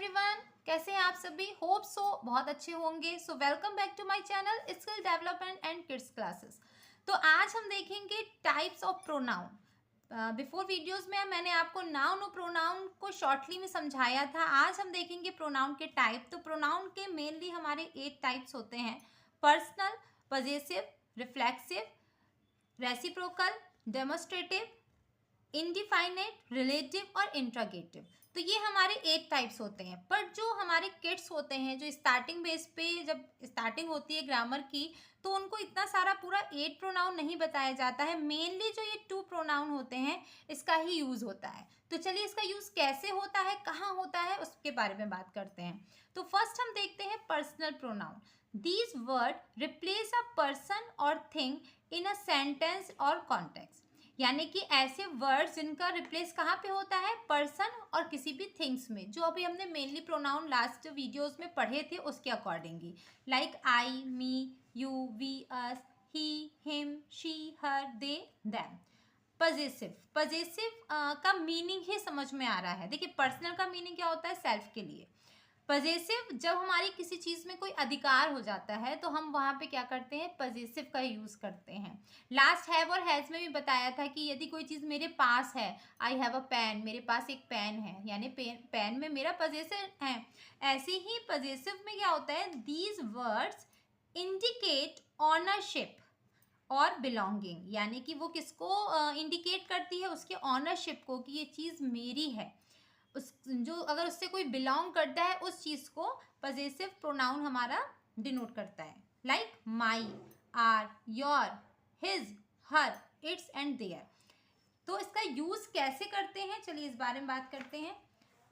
Everyone, कैसे हैं आप सभी। होप सो बहुत अच्छे होंगे। So welcome back to my channel skill development and kids classes. तो आज हम देखेंगे types of pronoun. Before videos में मैंने आपको नाउन और प्रोनाउन को शॉर्टली में समझाया था। आज हम देखेंगे प्रोनाउन के टाइप। तो प्रोनाउन के मेनली हमारे 8 टाइप्स होते हैं: personal, possessive, reflexive, reciprocal, demonstrative, indefinite, relative और इंट्रोगेटिव। तो ये हमारे 8 टाइप्स होते हैं। पर जो हमारे किड्स होते हैं, जो स्टार्टिंग बेस पे जब स्टार्टिंग होती है ग्रामर की, तो उनको इतना सारा पूरा 8 प्रोनाउन नहीं बताया जाता है। मेनली जो ये 2 प्रोनाउन होते हैं, इसका ही यूज़ होता है। तो चलिए इसका यूज़ कैसे होता है, कहाँ होता है, उसके बारे में बात करते हैं। तो फर्स्ट हम देखते हैं personal pronoun. These word replace a person और थिंग इन अ सेंटेंस और कॉन्टेक्स्ट। यानी कि ऐसे वर्ड्स जिनका रिप्लेस कहाँ पे होता है, पर्सन और किसी भी थिंग्स में, जो अभी हमने मेनली प्रोनाउन लास्ट वीडियोस में पढ़े थे उसके accordingly, like I, me, you, we, us, he, him, she, her, they, them. Possessive, possessive का मीनिंग ही समझ में आ रहा है। देखिए पर्सनल का मीनिंग क्या होता है, सेल्फ के लिए। पजेसिव, जब हमारी किसी चीज़ में कोई अधिकार हो जाता है तो हम वहाँ पे क्या करते हैं, पजेसिव का यूज़ करते हैं। लास्ट हैव और हैज़ में भी बताया था कि यदि कोई चीज़ मेरे पास है, आई हैव अ पेन, मेरे पास एक पेन है, यानी पेन में मेरा पजेसिव है। ऐसे ही पजेसिव में क्या होता है, दीज वर्ड्स इंडिकेट ऑनरशिप और बिलोंगिंग, यानी कि वो किसको इंडिकेट करती है, उसके ऑनरशिप को, कि ये चीज़ मेरी है। उस जो अगर उससे कोई बिलोंग करता है उस चीज़ को पजेसिव प्रोनाउन हमारा डिनोट करता है। Like my, our, your, his, her, its and their. तो इसका यूज़ कैसे करते हैं, चलिए इस बारे में बात करते हैं।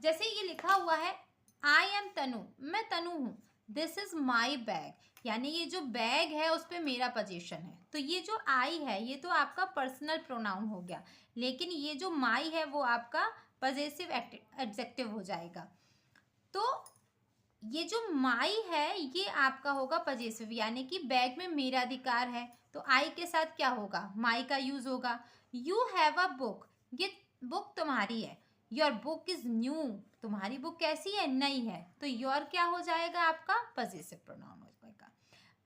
जैसे ये लिखा हुआ है, आई एम तनु, मैं तनु हूँ। दिस इज माई बैग, यानी ये जो बैग है उस पर मेरा पोजीशन है। तो ये जो आई है ये तो आपका पर्सनल प्रोनाउन हो गया, लेकिन ये जो माई है वो आपका पजेसिव एडजेक्टिव हो जाएगा। तो ये जो माई है ये आपका होगा पजेसिव, यानी कि बैग में मेरा अधिकार है। तो आई के साथ क्या होगा, माई का यूज होगा। यू हैव अ बुक, ये बुक तुम्हारी है। योर बुक इज न्यू, तुम्हारी बुक कैसी है, नई है। तो योर क्या हो जाएगा, आपका पजेसिव प्रोनाउन हो जाएगा।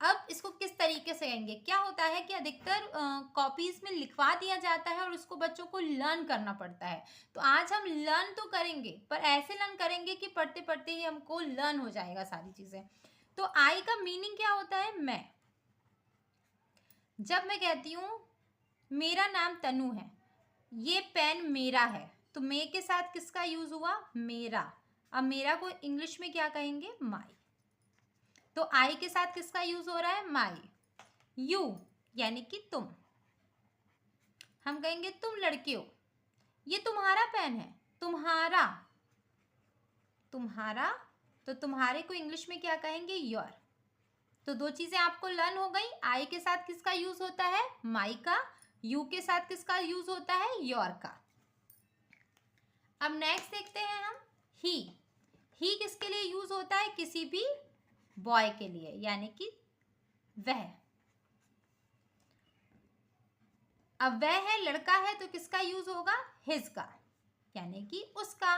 अब इसको किस तरीके से कहेंगे, क्या होता है कि अधिकतर कॉपीज में लिखवा दिया जाता है और उसको बच्चों को लर्न करना पड़ता है। तो आज हम लर्न तो करेंगे, पर ऐसे लर्न करेंगे कि पढ़ते पढ़ते ही हमको लर्न हो जाएगा सारी चीजें। तो आई का मीनिंग क्या होता है, मैं। जब मैं कहती हूँ मेरा नाम तनु है, ये पेन मेरा है, तो मे के साथ किसका यूज हुआ, मेरा। अब मेरा को इंग्लिश में क्या कहेंगे, माई। तो आई के साथ किसका यूज हो रहा है, माई। यू यानी कि तुम, हम कहेंगे तुम लड़के हो, ये तुम्हारा पेन है, तुम्हारा, तुम्हारा। तो तुम्हारे को इंग्लिश में क्या कहेंगे, योर। तो दो चीजें आपको लर्न हो गई। आई के साथ किसका यूज होता है, माई का। यू के साथ किसका यूज होता है, योर का। अब नेक्स्ट देखते हैं हम, ही। ही किसके लिए यूज होता है, किसी भी बॉय के लिए, यानी कि वह। अब वह है, लड़का है, तो किसका यूज होगा, हिज का, यानी कि उसका।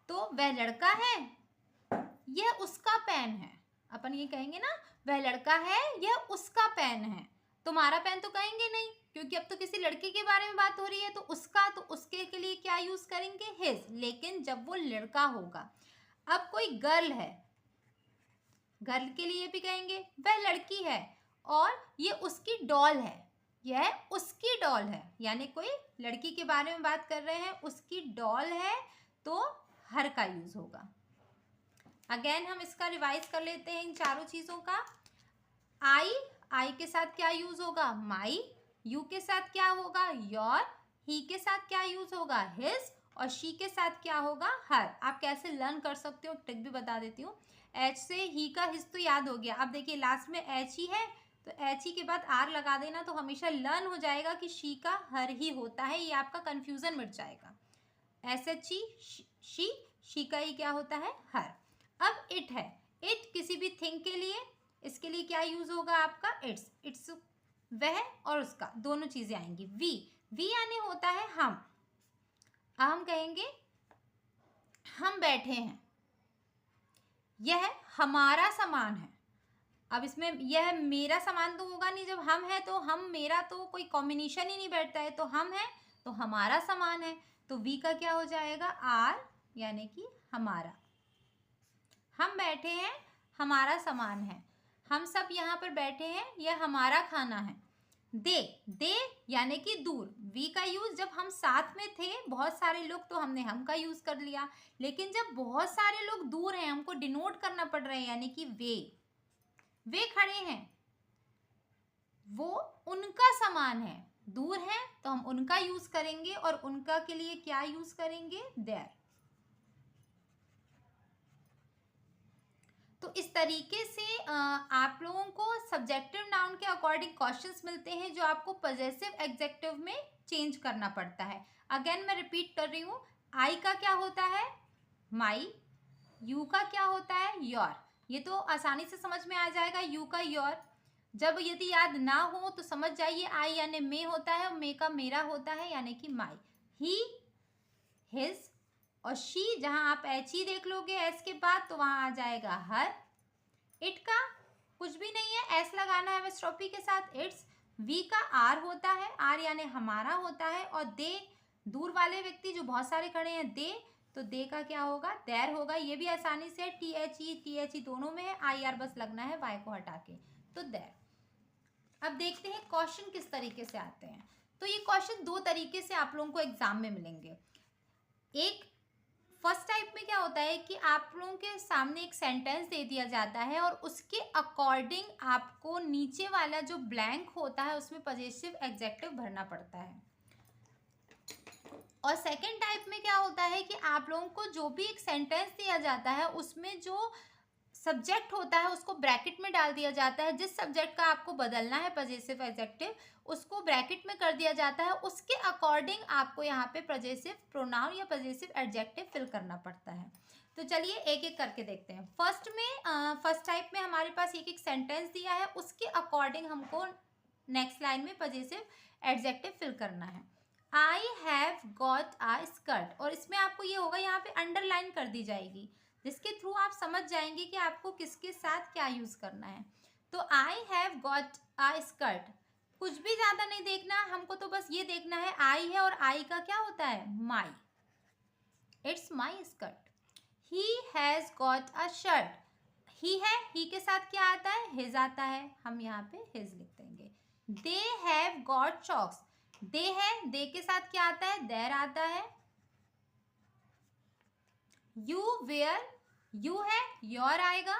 तो वह लड़का है, यह उसका पेन है। अपन ये कहेंगे ना, वह लड़का है, यह उसका पेन है। तुम्हारा पेन तो कहेंगे नहीं, क्योंकि अब तो किसी लड़के के बारे में बात हो रही है। तो उसका, तो उसके के लिए क्या यूज करेंगे, हिज। लेकिन जब वो लड़का होगा, अब कोई गर्ल है, गर्ल के लिए भी कहेंगे वह लड़की है और ये उसकी डॉल है, यह उसकी डॉल है, यानी कोई लड़की के बारे में बात कर रहे हैं, उसकी डॉल है, तो हर का यूज होगा। अगेन हम इसका रिवाइज कर लेते हैं इन चारों चीजों का। आई, आई के साथ क्या यूज होगा, माई। यू के साथ क्या होगा, योर। ही के साथ क्या यूज होगा, हिज। और शी के साथ क्या होगा, हर। आप कैसे लर्न कर सकते हो, ट्रिक भी बता देती हूँ। एच से ही का हिज तो याद हो गया। अब देखिए लास्ट में एच ही है, तो एच ही के बाद आर लगा देना, तो हमेशा लर्न हो जाएगा कि शी का हर ही होता है। ये आपका कंफ्यूजन मिट जाएगा। एस एच ई, शी का ही क्या होता है, हर। अब इट है, इट किसी भी थिंग के लिए, इसके लिए क्या यूज होगा आपका, इट्स। इट्स वह और उसका, दोनों चीजें आएंगी। वी, वी यानी होता है हम। अब हम कहेंगे हम बैठे हैं, यह हमारा सामान है। अब इसमें यह मेरा सामान तो होगा नहीं, जब हम है तो हम मेरा तो कोई कॉम्बिनेशन ही नहीं बैठता है, तो हम है तो हमारा सामान है, तो वी का क्या हो जाएगा, आर, यानी कि हमारा। हम बैठे हैं, हमारा सामान है, हम सब यहाँ पर बैठे हैं, यह हमारा खाना है। दे यानी कि दूर, वी का यूज जब हम साथ में थे बहुत सारे लोग तो हमने हम का यूज कर लिया, लेकिन जब बहुत सारे लोग दूर हैं, हमको डिनोट करना पड़ रहा है, यानी कि वे खड़े हैं, वो उनका सामान है, दूर है तो हम उनका यूज करेंगे, और उनका के लिए क्या यूज करेंगे, देयर। तो इस तरीके से आप लोगों को सब्जेक्टिव नाउन के अकॉर्डिंग क्वेश्चंस मिलते हैं जो आपको पजेसिव एग्जेक्टिव में चेंज करना पड़ता है। अगेन मैं रिपीट कर रही हूँ, आई का क्या होता है, माई, यू का क्या होता है, योर। ये तो आसानी से समझ में आ जाएगा, यू का योर। जब यदि याद ना हो तो समझ जाइए, आई यानी मे होता है, और मे का मेरा होता है, यानी कि माई। ही, हिज, और शी, जहां आप एच ही देख लोगे एस के बाद तो वहां आ जाएगा हर। इट का कुछ भी नहीं है, एस लगाना है एपोस्ट्रोफी के साथ, इट्स। वी का आर होता है, आर यानी हमारा होता है, और दे, दूर वाले व्यक्ति जो बहुत सारे खड़े हैं, दे, तो दे का क्या होगा, देर होगा। ये भी आसानी से टी एच ई दोनों में है, आई आर बस लगना है वाई को हटा के, तो देर। अब देखते हैं क्वेश्चन किस तरीके से आते हैं। तो ये क्वेश्चन दो तरीके से आप लोगों को एग्जाम में मिलेंगे। एक फर्स्ट टाइप में क्या होता है कि आप लोगों के सामने एक सेंटेंस दे दिया जाता है, और उसके अकॉर्डिंग आपको नीचे वाला जो ब्लैंक होता है उसमें पजेसिव एग्जेक्टिव भरना पड़ता है। और सेकंड टाइप में क्या होता है कि आप लोगों को जो भी एक सेंटेंस दिया जाता है उसमें जो सब्जेक्ट होता है उसको ब्रैकेट में डाल दिया जाता है। जिस सब्जेक्ट का आपको बदलना है पजेसिव एग्जेक्टिव, उसको ब्रैकेट में कर दिया जाता है, उसके अकॉर्डिंग आपको यहाँ पे पजेसिव प्रोनाउन या पजेसिव एडजेक्टिव फिल करना पड़ता है। तो चलिए एक एक करके देखते हैं। फर्स्ट टाइप में हमारे पास एक एक सेंटेंस दिया है, उसके अकॉर्डिंग हमको नेक्स्ट लाइन में पजेसिव एडजेक्टिव फिल करना है। I have got a skirt, और इसमें आपको ये होगा यहाँ पे अंडरलाइन कर दी जाएगी, जिसके थ्रू आप समझ जाएंगे कि आपको किसके साथ क्या यूज करना है। तो I have got a skirt, कुछ भी ज्यादा नहीं देखना हमको, तो बस ये देखना है आई है, और आई का क्या होता है, my, it's my skirt. He has got a shirt, he है, ही के साथ क्या आता है, हिज आता है, हम यहाँ पे हिज लिख देंगे। दे हैव गॉट चॉक्स, दे है, दे के साथ क्या आता है, देयर आता है। यू वेयर, यू है, योर आएगा।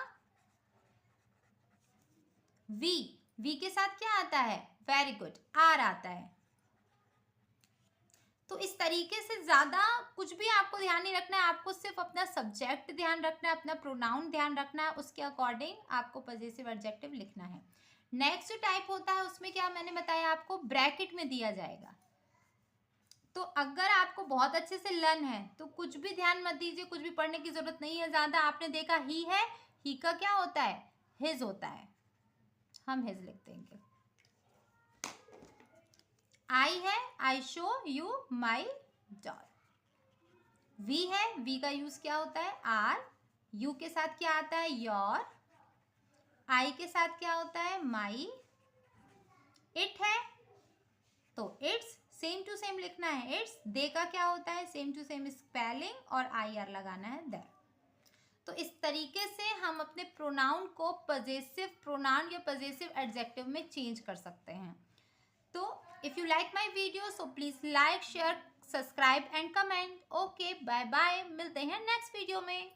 वी के साथ क्या आता है, वेरी गुड, आर आता है। तो इस तरीके से ज्यादा कुछ भी आपको ध्यान नहीं रखना है, आपको सिर्फ अपना सब्जेक्ट ध्यान रखना है, अपना प्रोनाउन ध्यान रखना है, उसके अकॉर्डिंग आपको पजेसिव एडजेक्टिव लिखना है। नेक्स्ट टाइप होता है उसमें क्या मैंने बताया आपको, ब्रैकेट में दिया जाएगा। तो अगर आपको बहुत अच्छे से लर्न है तो कुछ भी ध्यान मत दीजिए, कुछ भी पढ़ने की जरूरत नहीं है ज्यादा। आपने देखा ही है, ही का क्या होता है, हिज होता है, हम हिज लिख देंगे। आई है, I show you my doll. We है, वी का यूज क्या होता है, आर। यू के साथ क्या आता है, योर। आई के साथ क्या होता है, माई। इट है तो इट्स, सेम टू सेम लिखना है, इट्स। दे का क्या होता है, सेम टू सेम स्पेलिंग, और आई आर लगाना है, देयर। तो इस तरीके से हम अपने प्रोनाउन को पजेसिव प्रोनाउन या पजेसिव एडजेक्टिव में चेंज कर सकते हैं। तो if you like my video so please like, share, subscribe and comment. Okay, bye bye, मिलते हैं नेक्स्ट वीडियो में।